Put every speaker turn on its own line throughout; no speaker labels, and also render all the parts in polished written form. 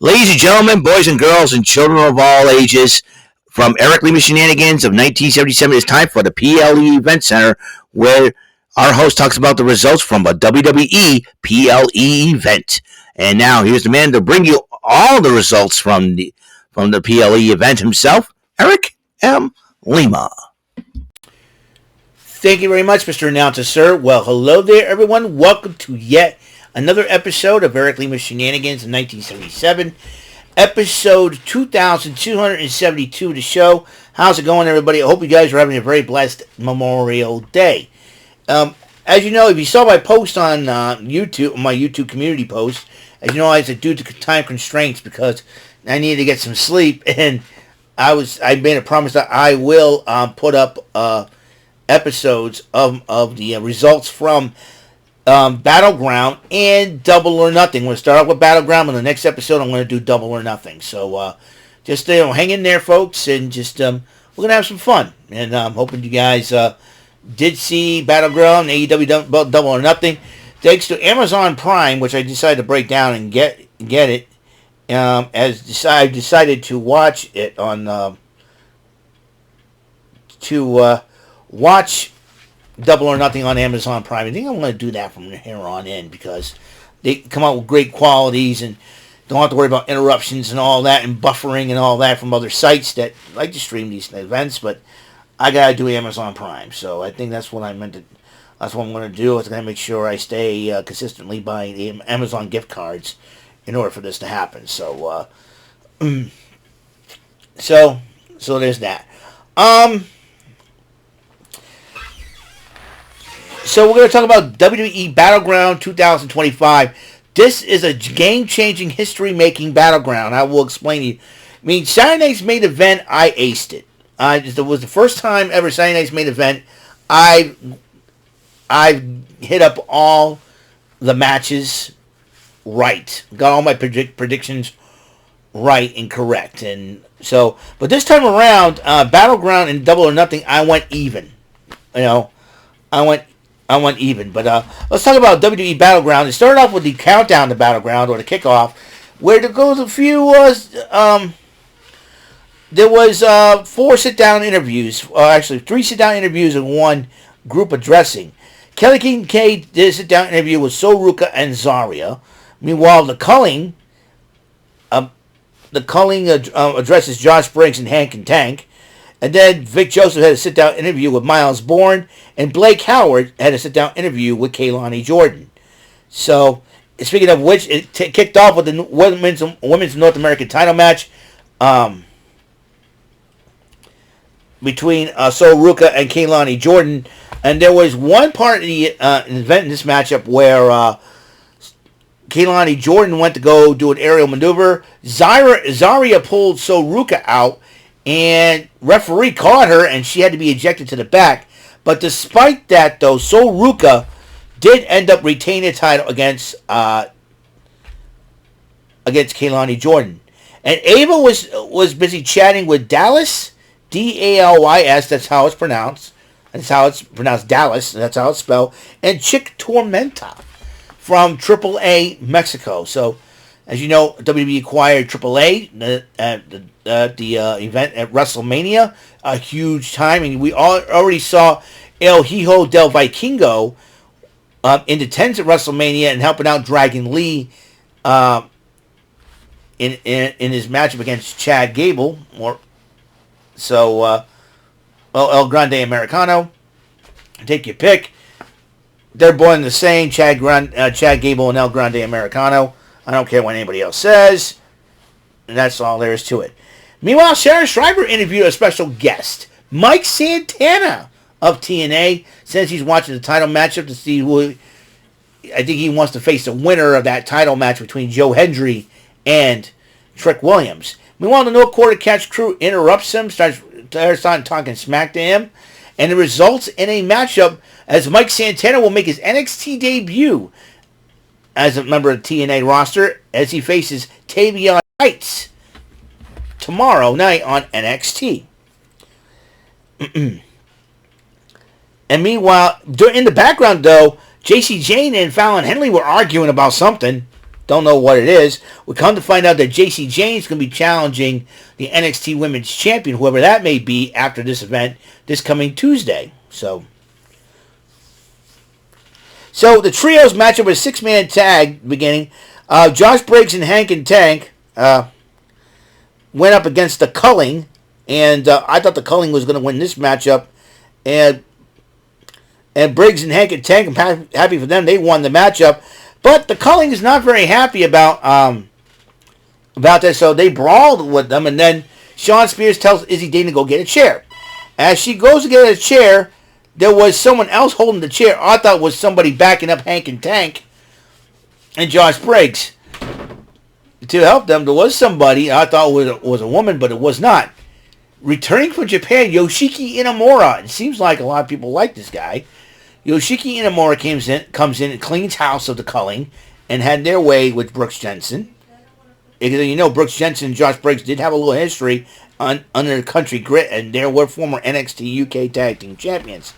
Ladies and gentlemen, boys and girls, and children of all ages, from Eric Lima Shenanigans of 1977, it's time for the PLE Event Center, where our host talks about the results from a WWE PLE event. And now here's the man to bring you all the results from the PLE event himself, Eric M. Lima.
Thank you very much, Mr. Announcer, sir. Well, hello there, everyone. Welcome to yet another episode of Eric Lima Shenanigans in 1977. Episode 2272 of the show. How's it going, everybody? I hope you guys are having a very blessed Memorial Day. As you know, if you saw my post on YouTube, my YouTube community post, as you know, I said due to time constraints because I needed to get some sleep, and I made a promise that I will put up episodes of the results from Battleground and Double or Nothing. We're going to start off with Battleground, and the next episode I'm going to do Double or Nothing. So just hang in there, folks, and just we're going to have some fun. And I'm hoping you guys did see Battleground, AEW Double or Nothing. Thanks to Amazon Prime, which I decided to break down and get it. I decided to watch it on watch Double or Nothing on Amazon Prime. I think I'm going to do that from here on in because they come out with great qualities and don't have to worry about interruptions and all that and buffering and all that from other sites that like to stream these events. But I got to do Amazon Prime, so I think that's what I meant to. That's what I'm going to do. I'm going to make sure I stay consistently buying the Amazon gift cards in order for this to happen. So, so there's that. So we're going to talk about WWE Battleground 2025. This is a game-changing, history-making Battleground. I will explain to you. I mean, Saturday Night's main event, I aced it. It was the first time ever Saturday Night's main event. I hit up all the matches right. Got all my predictions right and correct. And so, but this time around, Battleground and Double or Nothing, I went even. You know, I went even. But let's talk about WWE Battleground. It started off with the countdown to Battleground, or the kickoff, where there goes a few, there was 4 sit-down interviews, actually 3 sit-down interviews and 1 group addressing. Kelly Kincaid did a sit-down interview with Sol Ruca and Zarya. Meanwhile, the culling addresses Josh Briggs and Hank and Tank. And then Vic Joseph had a sit-down interview with Miles Bourne, and Blake Howard had a sit-down interview with Kaylani Jordan. So, speaking of which, it kicked off with the women's North American title match between Sol Ruca and Kaylani Jordan. And there was one part of the event in this matchup where Kaylani Jordan went to go do an aerial maneuver. Zarya pulled Sol Ruca out, and referee caught her, and she had to be ejected to the back. But despite that, though, Sol Ruca did end up retaining the title against Kaylani Jordan. And Ava was busy chatting with Dallas, Dalys. That's how it's pronounced. That's how it's pronounced, Dallas. That's how it's spelled. And Chick Tormenta from AAA Mexico. So, as you know, WWE acquired AAA at the event at WrestleMania. A huge time. And we already saw El Hijo del Vikingo in the tents at WrestleMania and helping out Dragon Lee in his matchup against Chad Gable. El Grande Americano. Take your pick. They're born the same, Chad Gable and El Grande Americano. I don't care what anybody else says. And that's all there is to it. Meanwhile, Sarah Schreiber interviewed a special guest, Mike Santana of TNA, since he's watching the title matchup to see who. I think he wants to face the winner of that title match between Joe Hendry and Trick Williams. Meanwhile, the No Quarter Catch crew interrupts him, starts talking smack to him, and it results in a matchup as Mike Santana will make his NXT debut as a member of the TNA roster as he faces Tavion Heights tomorrow night on NXT. And meanwhile, in the background, though, JC Jane and Fallon Henley were arguing about something. Don't know what it is. We come to find out that JC Jane is going to be challenging the NXT Women's Champion, whoever that may be, after this event this coming Tuesday. So the trios match up with a 6-man tag beginning. Josh Briggs and Hank and Tank went up against the Culling, and I thought the Culling was going to win this matchup, and Briggs and Hank and Tank, I'm happy for them, they won the matchup. But the Culling is not very happy about this, so they brawled with them, and then Sean Spears tells Izzy Dane to go get a chair. As she goes to get a chair, there was someone else holding the chair. I thought it was somebody backing up Hank and Tank and Josh Briggs. To help them, there was somebody, I thought it was a woman, but it was not. Returning from Japan, Yoshiki Inamura. It seems like a lot of people like this guy. Yoshiki Inamura comes in and cleans house of the Culling and had their way with Brooks Jensen. You know, Brooks Jensen and Josh Briggs did have a little history under the Country Grit, and they were former NXT UK Tag Team Champions.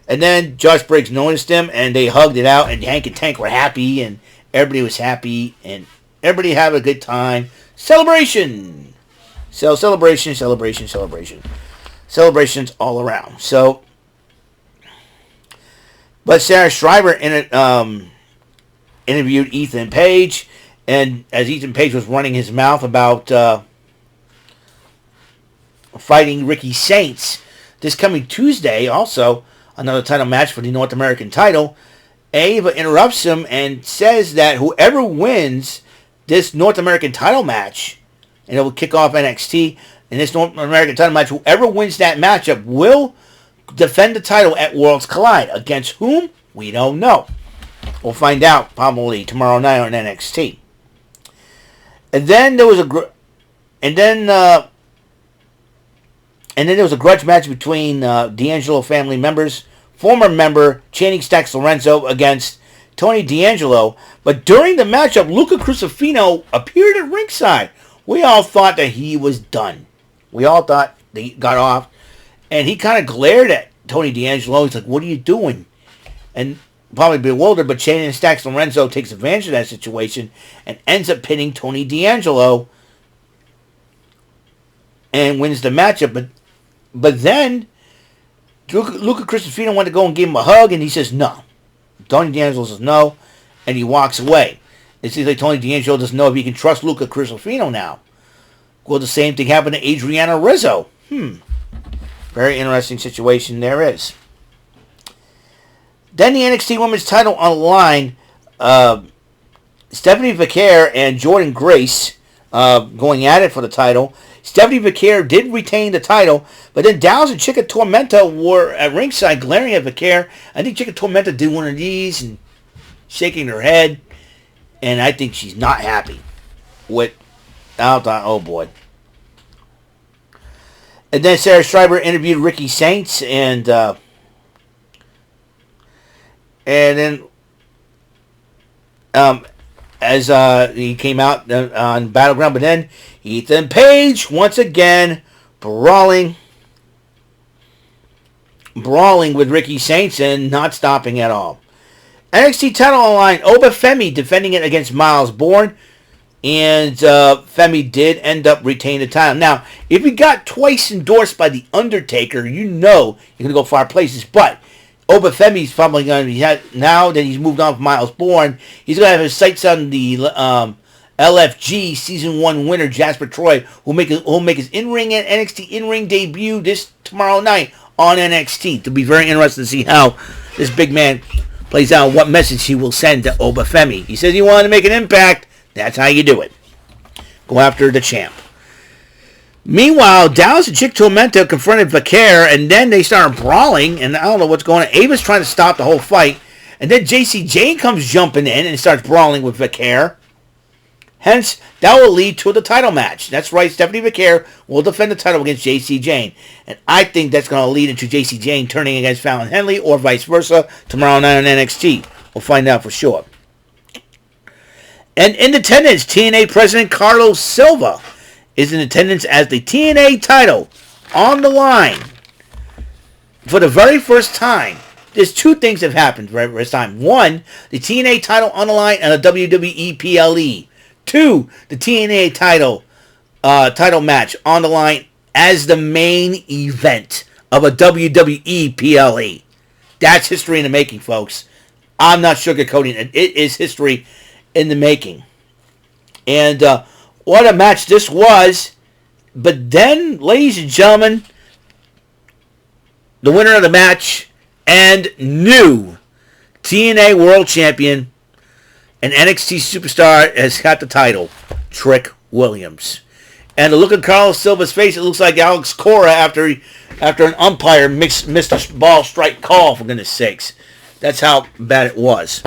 And then Josh Briggs noticed them, and they hugged it out, and Hank and Tank were happy, and everybody was happy, and everybody had a good time. Celebration! Celebration. Celebrations all around. But Sarah Schreiber interviewed Ethan Page, and as Ethan Page was running his mouth about fighting Ricky Saints this coming Tuesday, also another title match for the North American title, Ava interrupts him and says that whoever wins this North American title match, and it will kick off NXT, in this North American title match, whoever wins that matchup will defend the title at Worlds Collide. Against whom? We don't know. We'll find out probably tomorrow night on NXT. And then there was a grudge match between D'Angelo family members. Former member Channing Stacks Lorenzo against Tony D'Angelo. But during the matchup, Luca Crucifino appeared at ringside. We all thought that he was done. We all thought that he got off. And he kind of glared at Tony D'Angelo. He's like, what are you doing? And probably bewildered, but Channing Stacks Lorenzo takes advantage of that situation and ends up pinning Tony D'Angelo and wins the matchup. But then Luca Crucifino went to go and give him a hug, and he says no. Tony D'Angelo says no, and he walks away. It seems like Tony D'Angelo doesn't know if he can trust Luca Crucifino now. Well, the same thing happened to Adriana Rizzo. Very interesting situation there is. Then the NXT Women's title on the line. Stephanie Vaquer and Jordan Grace going at it for the title. Stephanie Vaquer did retain the title, but then Dallas and Chica Tormenta were at ringside glaring at Vaquer. I think Chica Tormenta did one of these and shaking her head, and I think she's not happy with... Oh boy. And then Sarah Schreiber interviewed Ricky Saints, and then as he came out on Battleground, but then Ethan Page once again brawling with Ricky Saints and not stopping at all. NXT title on the line, Oba Femi defending it against Miles Bourne. And Femi did end up retaining the title. Now, if he got twice endorsed by The Undertaker, you know you're going to go far places. But Oba Femi's probably going to be, now that he's moved on from Miles Bourne, he's going to have his sights on the LFG Season 1 winner, Jasper Troy, who'll make his in-ring and NXT in-ring debut this tomorrow night on NXT. It'll be very interesting to see how this big man plays out, what message he will send to Oba Femi. He says he wanted to make an impact. That's how you do it. Go after the champ. Meanwhile, Dallas and Chick Tormenta confronted Vaquer, and then they started brawling, and I don't know what's going on. Ava's trying to stop the whole fight, and then JC Jane comes jumping in and starts brawling with Vaquer. Hence, that will lead to the title match. That's right, Stephanie Vaquer will defend the title against JC Jane. And I think that's going to lead into JC Jane turning against Fallon Henley, or vice versa, tomorrow night on NXT. We'll find out for sure. And in attendance, TNA President Carlos Silva is in attendance as the TNA title on the line for the very first time there's two things that have happened right this time. One, the TNA title on the line and a WWE PLE. Two, the TNA title match on the line as the main event of a WWE PLE. That's history in the making, folks. I'm not sugarcoating it. It is history in the making. And what a match this was. But then, ladies and gentlemen, the winner of the match and new TNA World Champion and NXT Superstar has got the title, Trick Williams. And the look on Carlos Silva's face, it looks like Alex Cora after an umpire missed a ball strike call, for goodness sakes. That's how bad it was.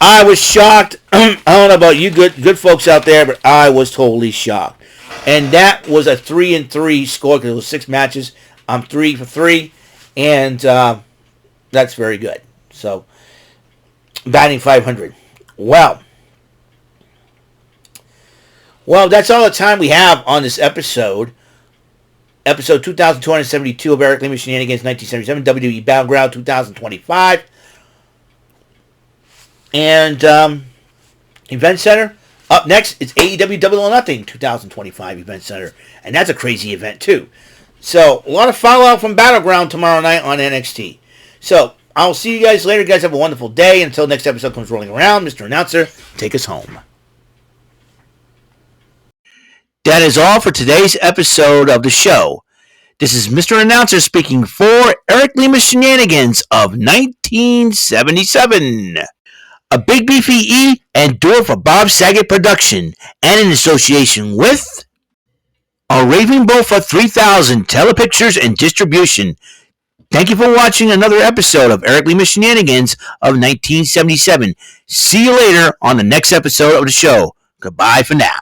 I was shocked. I don't know about you good folks out there, but I was totally shocked. And that was a 3-3 score because it was 6 matches. I'm 3 for 3, and that's very good. So, batting 500. Well, that's all the time we have on this episode. Episode 2272 of Eric Lima Shenanigans 1977, WWE Battleground 2025. And Event Center. Up next, it's AEW Double or Nothing 2025 Event Center. And that's a crazy event, too. So, a lot of fallout from Battleground tomorrow night on NXT. So, I'll see you guys later. You guys have a wonderful day. Until next episode comes rolling around, Mr. Announcer, take us home.
That is all for today's episode of the show. This is Mr. Announcer speaking for Eric Lima Shenanigans of 1977. A Big Beefy E and door for Bob Saget production, and in association with a Raving Bull for 3000 Telepictures and Distribution. Thank you for watching another episode of Eric Lima Shenanigans of 1977. See you later on the next episode of the show. Goodbye for now.